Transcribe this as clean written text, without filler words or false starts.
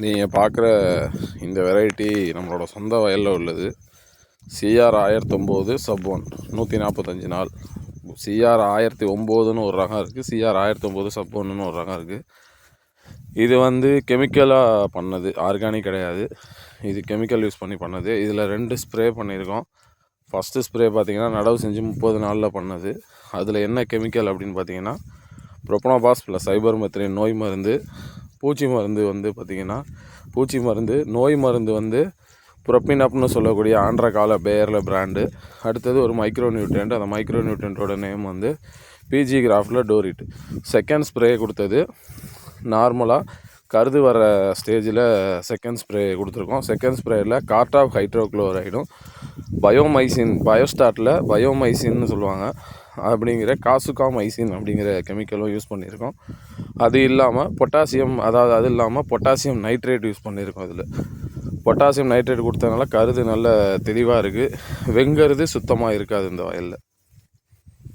நீங்கள் பார்க்குற இந்த வெரைட்டி நம்மளோட சொந்த வயலில் உள்ளது. CR 1009 sub-1 145 நாள். CR 1009ன்னு ஒரு ரகம் இருக்குது. CR 1009 sub-1ன்னு ஒரு ரகம் இருக்குது. இது கெமிக்கலாக பண்ணது, ஆர்கானிக் கிடையாது. இது கெமிக்கல் யூஸ் பண்ணி பண்ணது. இதில் 2 ஸ்ப்ரே பண்ணியிருக்கோம். ஃபஸ்ட்டு ஸ்ப்ரே பார்த்திங்கன்னா நடவு செஞ்சு 30 நாளில் பண்ணது. அதில் என்ன கெமிக்கல் அப்படின்னு பார்த்தீங்கன்னா ப்ரோபனோபாஸ் ப்ளஸ் சைபர்மெத்ரின் நோய் மருந்து. பூச்சி மருந்து பார்த்திங்கன்னா நோய் மருந்து புரோபினப்னு சொல்லக்கூடிய ஆண்ட்ரகால பேயரில் பிராண்டு. அடுத்தது ஒரு மைக்ரோ நியூட்ரியன்ட். அந்த மைக்ரோ நியூட்ரியன்ட்டோட நேம் பிஜி கிராஃப்டில் டோரிட். செகண்ட் ஸ்ப்ரே கொடுத்தது நார்மலாக கருது வர ஸ்டேஜில் செகண்ட் ஸ்ப்ரே கொடுத்துருக்கோம். செகண்ட் ஸ்ப்ரேயில் கார்டாப் ஹைட்ரோக்ளோரைடும் பயோமைசின், பயோஸ்டாட்டில் பயோமைசின்னு சொல்லுவாங்க அப்படிங்கிற காசுகாமைசின் அப்படிங்கிற கெமிக்கலும் யூஸ் பண்ணியிருக்கோம். அது இல்லாமல் பொட்டாசியம் நைட்ரேட் யூஸ் பண்ணியிருக்கோம். இதில் பொட்டாசியம் நைட்ரேட் கொடுத்ததுனால கருது நல்ல தெளிவாக இருக்குது. வெங்கருது சுத்தமாக இருக்காது இந்த வயலில்.